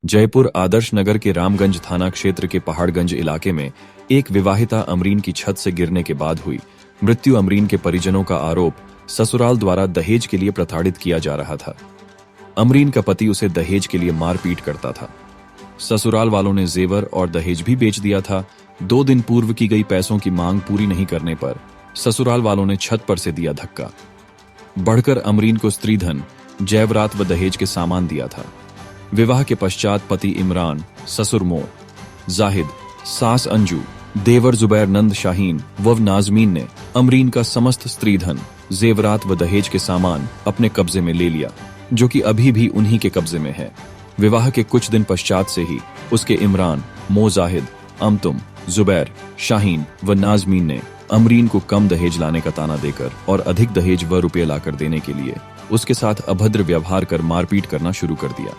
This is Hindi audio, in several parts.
जयपुर आदर्श नगर के रामगंज थाना क्षेत्र के पहाड़गंज इलाके में एक विवाहिता अमरीन की छत से गिरने के बाद हुई मृत्यु। अमरीन के परिजनों का आरोप ससुराल द्वारा दहेज के लिए प्रताड़ित किया जा रहा था। अमरीन का पति उसे दहेज के लिए मारपीट करता था। ससुराल वालों ने जेवर और दहेज भी बेच दिया था। 2 दिन पूर्व की गई पैसों की मांग पूरी नहीं करने पर ससुराल वालों ने छत पर से दिया धक्का। बढ़कर अमरीन को स्त्रीधन, जेवरात व दहेज के सामान दिया था। विवाह के पश्चात पति इमरान, ससुर मो जाहिद, सास अंजू, देवर जुबैर नंद शाहीन व नाजमीन ने अमरीन का समस्त स्त्रीधन, जेवरात व दहेज के सामान अपने कब्जे में ले लिया, जो कि अभी भी उन्हीं के कब्जे में है। विवाह के कुछ दिन पश्चात से ही उसके इमरान, मो जाहिद, अमतुम, जुबैर, शाहीन व नाजमीन ने अमरीन को कम दहेज लाने का ताना देकर और अधिक दहेज व रुपये लाकर देने के लिए उसके साथ अभद्र व्यवहार कर मारपीट करना शुरू कर दिया।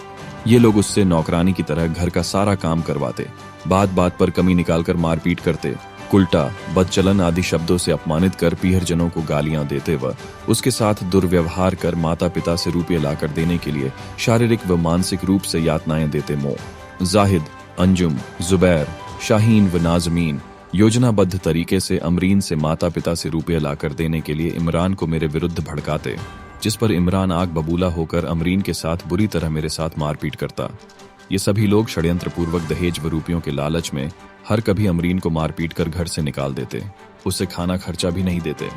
ये लोग उससे नौकरानी की तरह घर का सारा काम करवाते, बात बात पर कमी निकालकर मारपीट करते, उल्टा बदचलन आदि शब्दों से अपमानित कर पीहरजनों को गालियां देते व उसके साथ दुर्व्यवहार कर माता पिता से रुपये लाकर देने के लिए शारीरिक व मानसिक रूप से यातनाएं देते। मो जाहिद, अंजुम, जुबैर, शाहीन व नाजमीन योजनाबद्ध तरीके से अमरीन से माता पिता से रुपये लाकर देने के लिए इमरान को मेरे विरुद्ध भड़काते, जिस पर इमरान आग बबूला होकर अमरीन के साथ बुरी तरह मेरे साथ मारपीट करता। ये सभी लोग षड्यंत्र पूर्वक दहेज व रुपयों के लालच में हर कभी अमरीन को मारपीट कर घर से निकाल देते, उससे खाना खर्चा भी नहीं देते।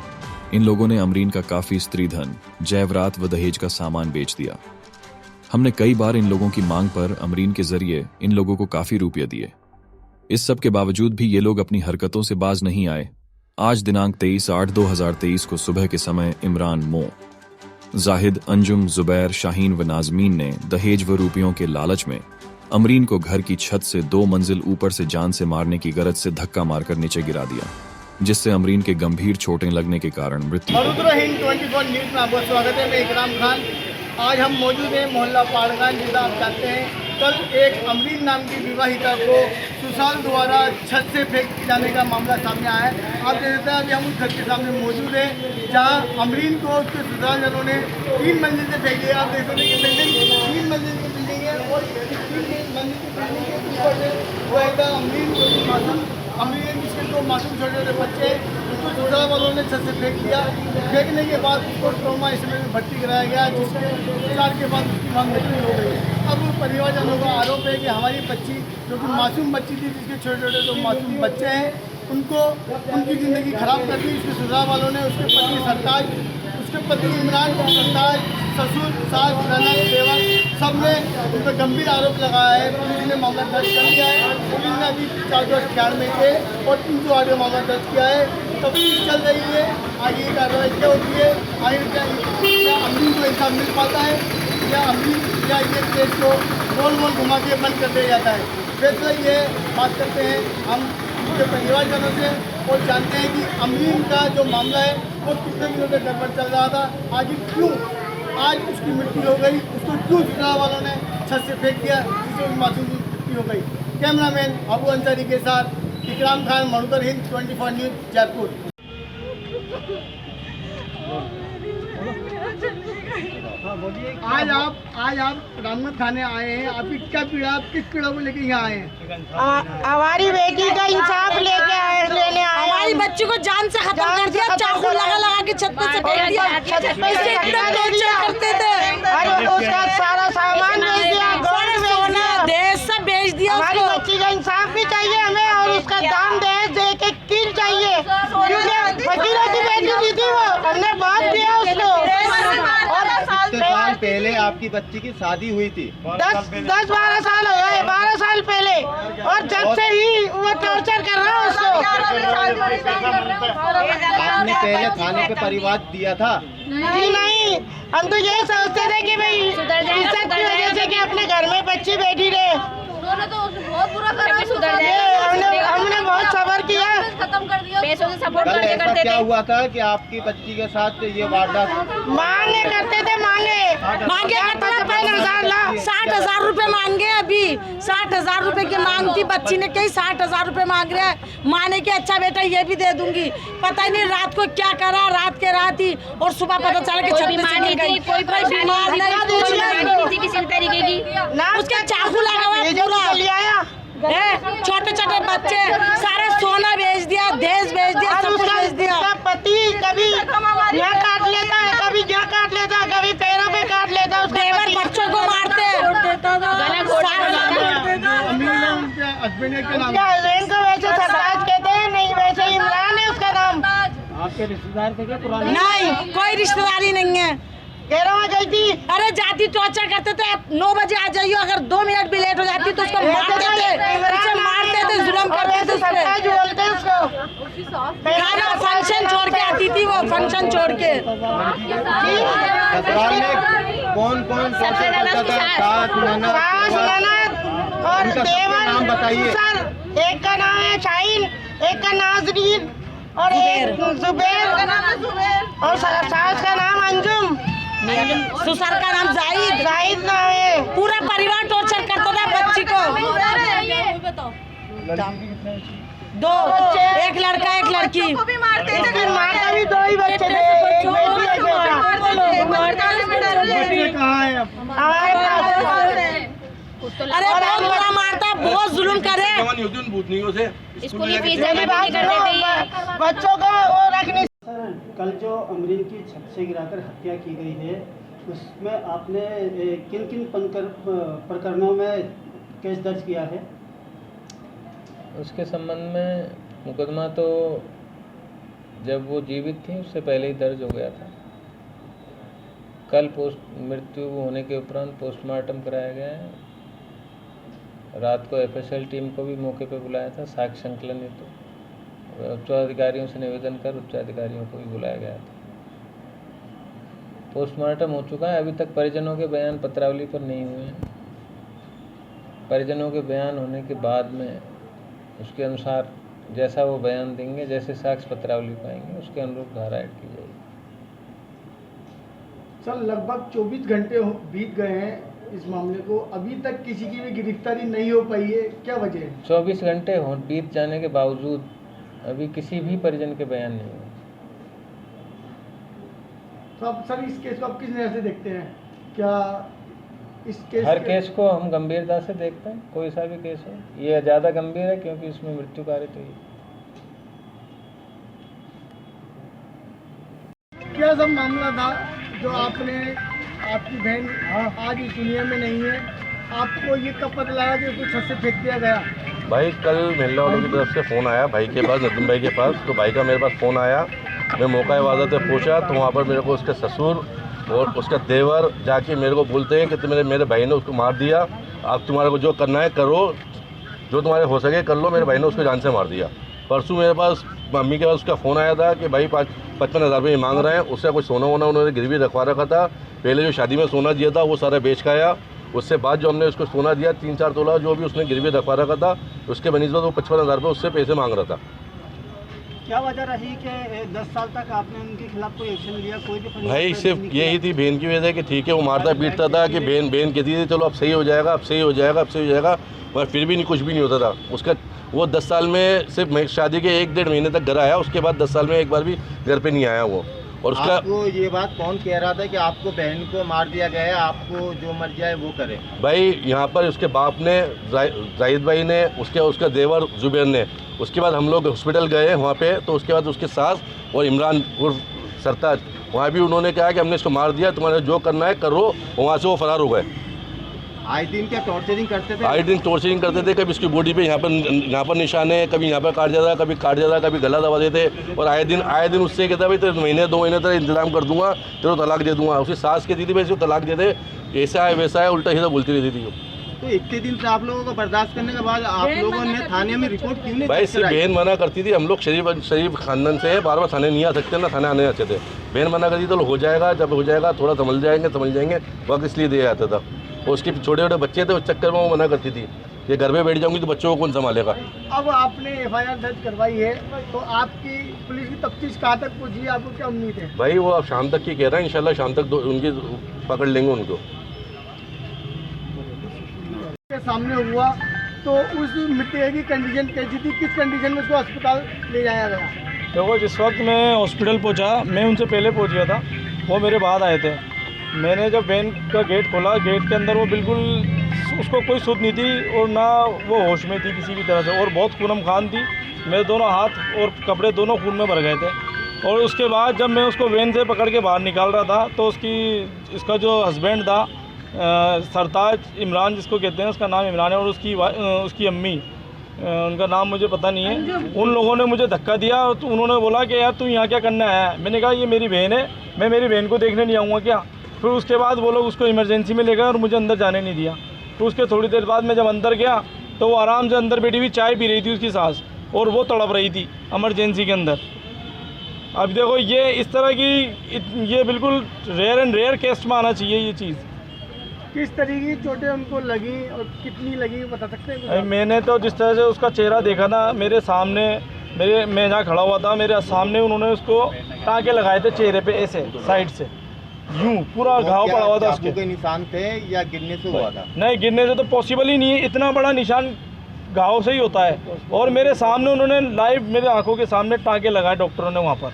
इन लोगों ने अमरीन का काफी स्त्रीधन, जेवरात व दहेज का सामान बेच दिया। हमने कई बार इन लोगों की मांग पर अमरीन के जरिए इन लोगों को काफी रुपये दिए। इस सब के बावजूद भी ये लोग अपनी हरकतों से बाज नहीं आए। आज दिनांक 23/8/2023 को सुबह के समय इमरान, मो जाहिद, अंजुम, जुबैर, शाहीन व नाजमीन ने दहेज व रुपयों के लालच में अमरीन को घर की छत से 2 मंजिल ऊपर से जान से मारने की गरज से धक्का मारकर नीचे गिरा दिया, जिससे अमरीन के गंभीर चोटें लगने के कारण मृत्यु। हिंद 24 न्यूज में आपका स्वागत है। मैं इकराम खान। आज हम मौजूद हैं मोहल्ला पहाड़गंज, जिला आप जानते हैं। कल एक अमरीन नाम की विवाहिता को ससुराल द्वारा छत से फेंक जाने का मामला सामने आया है। आप देख सकते हैं अभी हम उस घर के सामने मौजूद हैं, जहां अमरीन को उसके ससुराल वालों ने 3 मंजिल से फेंक दिया। आप देख सकते हैं कि बिल्डिंग 3 मंजिल की बिल्डिंग है और 3 मंजिल की बिल्डिंग के ऊपर से वो एकदम अमरीन जो कि मासूम अमरीन जिसके 2 मासूम छोटे छोटे बच्चे हैं, उसको ससुराल वालों ने छत से फेंक दिया। फेंकने के बाद उसको ट्रॉमा इसमें में भर्ती कराया गया, जिसके उपचार के बाद उसकी वहाँ मृत्यु हो गई। अब परिवारजनों का आरोप है कि हमारी बच्ची जो कि मासूम बच्ची थी, जिसके छोटे छोटे 2 मासूम बच्चे हैं, उनको उनकी ज़िंदगी खराब कर दी उसके ससुराल वालों ने। उसके पति सरताज, उसके पति इमरान को सरताज, ससुर, सास, ननद, देवर सब ने उन पर गंभीर आरोप लगाया है। पुलिस ने मामला दर्ज कर लिया है। पुलिस ने अभी 498 में के और 308 में मामला दर्ज किया है। तफ्तीश चल रही है, आगे की कार्रवाई क्या होती है, आगे क्या अमरीन को इंसाफ मिल पाता है या अमरीन या ये केस को गोल गोल घुमा के बंद कर दिया जाता है। वैसे ये बात करते हैं हम उनके परिवारजनों से और जानते हैं कि अमरीन का जो मामला है वो कितने दिनों से गड़बड़ चल रहा था, आगे क्यों आज उसकी मृत्यु हो गई, उसको क्यों ससुराल वालों ने छत से फेंक दिया, जिससे उस मासूम की मृत्यु हो गई। कैमरामैन अबू अंसारी के साथ इकराम खान, मणिपुर हिंद 24 न्यूज, जयपुर। आज आप रामगंज थाने आए हैं, आपकी क्या पीड़ा, आप किस पीड़ा को लेके यहाँ आए हैं? हमारी बेटी का इंसाफ लेने आए। हमारी बच्ची को जान से खत्म कर दिया, चाकू लगा के छत पे से फेंक दिया। इससे इतना टॉर्चर करते थे, उसका सारा सामान बेच दिया, सोना दहेज सब बेच दिया। हमारी बच्ची का इंसाफ भी चाहिए हमें और उसका दाम दहेज दे के किल चाहिए, क्योंकि वकीलों की बेटी दी थी, वो हमने बहुत दिया उसको। साल पहले आपकी बच्ची की शादी हुई थी, 10-12 साल हो गए, 12 साल पहले, और जब से ही वो टॉर्चर कर रहा है उसको। आपने पहले थाने पे परिवार दिया था? जी नहीं, हम तो ये सोचते थे कि भाई इज्जत की वजह से कि अपने घर में बच्ची बैठी रहे। बहुत बुरा हमने बहुत सबर किया, खत्म कर दिया, पैसों से सपोर्ट कल करते ऐसा करते क्या हुआ था कि आपकी बच्ची के साथ ये वारदात? मांगे करते थे, मांगे 60,000 60,000 रुपए मांगे। अभी 60,000 रुपए की मांग थी, बच्ची ने कही 60,000 रुपए मांग रहे हैं। माँ ने कि अच्छा बेटा ये भी दे दूंगी। पता ही नहीं रात को क्या करा, रात के रात ही, और सुबह पता चला कि छत पे से गिर गई। कोई बीमार नहीं किसी तरीके की, उसके चाकू लगा हुआ पूरा है। छोटे छोटे बच्चे, सारे सोना बेच दिया, दहेज बेच दिया, सब कुछ बेच दिया। पति कभी यहाँ काट लेता है, कभी यहाँ काट लेता है, कभी पैरों पे काट लेता है। देवर बच्चों को मारते हस्बैंड के नाम हस्बैंड को वैसे सरताज कहते हैं, नहीं वैसे इमरान है उसका नाम। आपके रिश्तेदार थे क्या पुराने? नहीं, कोई रिश्तेदारी नहीं है। कह गई थी, अरे जाती टॉर्चर करते थे। 9 बजे आ जाइयो, अगर 2 मिनट भी लेट हो जाती तो उसको मारते थे, जुल्म करते थे सरताज बोलते हैं उसको। खाना फंक्शन छोड़ के आती थी वो, फंक्शन छोड़ के। ससुराल में कौन कौन सास ननद और देवर नाम बताइए। एक का नाम है शाहीन, एक का नाजरीन और एक जुबैर और सास का नाम अंजुम, ससुर का नाम जाहिद। जाहिद नाम है। पूरा परिवार टॉर्चर करता था बच्ची को। 2, एक लड़का एक लड़की। इसकी माँ का भी 2 ही बच्चे थे, एक बेटी एक बच्चे कहाँ है अब? बेटा। अरे बहुत बुरा मारता, बहुत जुल्म करे। मेरी बात सुनो, बच्चों को वो रखनी। कल जो अमरीन की छत से गिराकर हत्या की गई है, उसमें आपने किन किन प्रकरणों में केस दर्ज किया है? उसके संबंध में मुकदमा तो जब वो जीवित थी उससे पहले ही दर्ज हो गया था। कल मृत्यु होने के उपरांत पोस्टमार्टम कराया गया है। रात को FSL टीम को भी मौके पर बुलाया था साक्ष्य संकलन हेतु। उच्चाधिकारियों से निवेदन कर उच्चाधिकारियों को भी बुलाया गया था। पोस्टमार्टम हो चुका है। अभी तक परिजनों के बयान पत्रावली पर नहीं हुए हैं। परिजनों के बयान होने के बाद में उसके अनुसार जैसा वो बयान देंगे, जैसे साक्ष्य पत्रावली पाएंगे, उसके अनुरूप धारा ऐड की जाएगी। सर लगभग 24 घंटे बीत गए हैं इस मामले को, अभी तक किसी की भी गिरफ्तारी नहीं हो पाई है, क्या वजह है? 24 घंटे बीत जाने के बावजूद अभी किसी भी परिजन के बयान नहीं हुए। तो आप सर इस केस को आप किस नजर से देखते हैं? क्या इस केस हर केस को हम गंभीरता से देखते हैं, कोई सा भी केस हो। ये ज़्यादा गंभीर है क्योंकि इसमें मृत्यु कारित हुई। क्या सब मामला था जो आपने, आपकी बहन आज इस दुनिया में नहीं है, आपको ये कब पता लगा कि उसको छत से फेंक दिया गया? भाई कल महिला वालों की तरफ से फ़ोन आया भाई के पास, नदीम भाई के पास। तो भाई का मेरे पास फ़ोन आया, मैं मौका वादा से पूछा तो वहाँ पर मेरे को उसके ससुर और उसका देवर जाके मेरे को बोलते हैं कि मेरे भाई ने उसको मार दिया, आप तुम्हारे को जो करना है करो, जो तुम्हारे हो सके कर लो। मेरे भाई ने उसको जान से मार दिया। परसों मेरे पास मम्मी के पास उसका फ़ोन आया था कि भाई 55,000 रुपये मांग रहे हैं। उससे कुछ सोना वोना उन्होंने गिरवी रखवा रखा था। पहले जो शादी में सोना दिया था वो सारा बेच का आया। उससे बाद जो हमने उसको सोना दिया 3-4 तोला जो भी उसने गिरवी रखवा रखा था, उसके बनिस्बत वो 55,000 रुपये उससे पैसे मांग रहा था। क्या वजह रही कि 10 साल तक आपने उनके खिलाफ कोई एक्शन लिया? कोई भी भाई सिर्फ यही थी बहन की वजह कि ठीक है वो मारता पीटता था कि बहन कहती थी चलो अब सही हो जाएगा, अब सही हो जाएगा, अब सही हो जाएगा, मगर फिर भी नहीं, कुछ भी नहीं होता था उसका। वो 10 साल में सिर्फ शादी के 1-1.5 महीने तक घर आया, उसके बाद 10 साल में एक बार भी घर पे नहीं आया वो। और उसका आपको ये बात कौन कह रहा था कि आपको बहन को मार दिया गया है, आपको जो मर जाए वो करे? भाई यहाँ पर उसके बाप ने, जाहिद भाई ने, उसका देवर जुबैर ने। उसके बाद हम लोग हॉस्पिटल गए वहाँ पे, तो उसके बाद उसके सास और इमरान उर्फ सरताज, वहाँ भी उन्होंने कहा कि हमने इसको मार दिया, तुम्हारे जो करना है करो। वहाँ से वो फरार हो गए। आए दिन क्या टॉर्चरिंग करते थे? आए दिन टॉर्चरिंग करते थे। कभी इसकी बॉडी पे यहाँ पर निशान है, कभी यहाँ पर काट जाता, कभी काट जाता, कभी गला दबा देते। और आए दिन उससे कहता भाई तेरे 1-2 महीने तक इंतजाम कर दूंगा, तेरे तलाक दे दूंगा। उसकी सास कहती थी भाई इसको तलाक दे दे, ऐसा है वैसा है, उल्टा सीधा बोलती रहती थी। तो इतने दिन से आप लोगों को बर्दाश्त करने के बाद आप लोगों ने थाने में रिपोर्ट क्यों नहीं? भाई सिर्फ बहन मना करती थी। हम लोग शरीफ खानदान से बार बार थाने नहीं आ सकते, ना थाने आने आते थे। बहन मना करती तो हो जाएगा, जब हो जाएगा थोड़ा समझ जाएंगे, वक्त इसलिए दिया जाता था। और उसके छोटे छोटे बच्चे थे, उस चक्कर में वो मना करती थी कि घर में बैठ जाऊंगी तो बच्चों को कौन संभालेगा। अब आपने FIR दर्ज करवाई है, तो आपकी पुलिस की तफ्तीश कहाँ तक पहुँची, आपको क्या उम्मीद है? भाई वो अब शाम तक की कह रहा है, इंशाल्लाह शाम तक उनकी पकड़ लेंगे उनको। सामने हुआ तो उस मृतक की कंडीशन कैसी थी, किस कंडीशन में उसको अस्पताल ले जाया गया? देखो, जिस वक्त मैं हॉस्पिटल पहुंचा, मैं उनसे पहले पहुंच गया था, वो मेरे बाद आए थे। मैंने जब वैन का गेट खोला, गेट के अंदर वो बिल्कुल, उसको कोई सुध नहीं थी और ना वो होश में थी किसी भी तरह से, और बहुत खूनम खान थी। मेरे दोनों हाथ और कपड़े दोनों खून में भर गए थे। और उसके बाद जब मैं उसको वैन से पकड़ के बाहर निकाल रहा था तो इसका जो हस्बैंड था, सरताज इमरान जिसको कहते हैं, उसका नाम इमरान है, और उसकी अम्मी, उनका नाम मुझे पता नहीं है, उन लोगों ने मुझे धक्का दिया। तो उन्होंने बोला कि यार तू यहाँ क्या करना है? मैंने कहा ये मेरी बहन है, मैं मेरी बहन को देखने नहीं आऊँगा क्या? फिर उसके बाद वो लोग उसको इमरजेंसी में ले गए और मुझे अंदर जाने नहीं दिया। तो उसके थोड़ी देर बाद मैं जब अंदर गया तो वो आराम से अंदर बैठी हुई चाय पी रही थी उसकी सास, और वो तड़प रही थी इमरजेंसी के अंदर। अब देखो, ये इस तरह की, ये बिल्कुल रेयर केस में आना चाहिए ये चीज़। किस तरीके की चोटें उनको लगी और कितनी लगी बता सकते हैं? मैंने तो जिस तरह से उसका चेहरा देखा ना, मेरे सामने, मैं जहाँ खड़ा हुआ था, मेरे सामने उन्होंने उसको टाँके लगाए थे चेहरे पे, ऐसे साइड से यूं पूरा घाव पड़ा हुआ था। उसके के निशान थे या गिरने से हुआ था? नहीं, गिरने से तो पॉसिबल ही नहीं है, इतना बड़ा निशान घाव से ही होता है। और मेरे सामने उन्होंने लाइव मेरे आंखों के सामने टाँके लगाए डॉक्टरों ने वहाँ पर।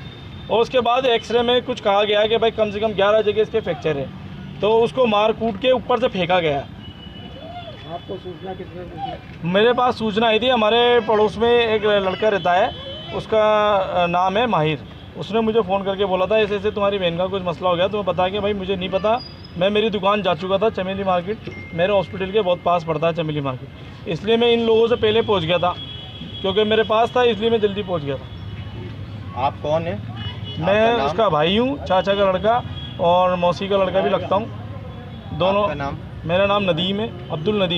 और उसके बाद एक्सरे में कुछ कहा गया कि भाई कम से कम 11 जगह इसके फ्रैक्चर है, तो उसको मार कूट के ऊपर से फेंका गया। आपको सूचना किसने दी? मेरे पास सूचना आई थी, हमारे पड़ोस में एक लड़का रहता है, उसका नाम है माहिर। उसने मुझे फ़ोन करके बोला था ऐसे ऐसे तुम्हारी बहन का कुछ मसला हो गया। तो मैं बता के भाई मुझे नहीं पता, मैं मेरी दुकान जा चुका था चमेली मार्केट, मेरे हॉस्पिटल के बहुत पास पड़ता है चमेली मार्केट, इसलिए मैं इन लोगों से पहले पहुंच गया था, क्योंकि मेरे पास था इसलिए मैं जल्दी पहुंच गया था। आप कौन है? मैं उसका भाई हूँ, चाचा का लड़का और मौसी का लड़का भी लगता हूँ, दोनों। नाम? मेरा नाम नदीम है, अब्दुल नदीम।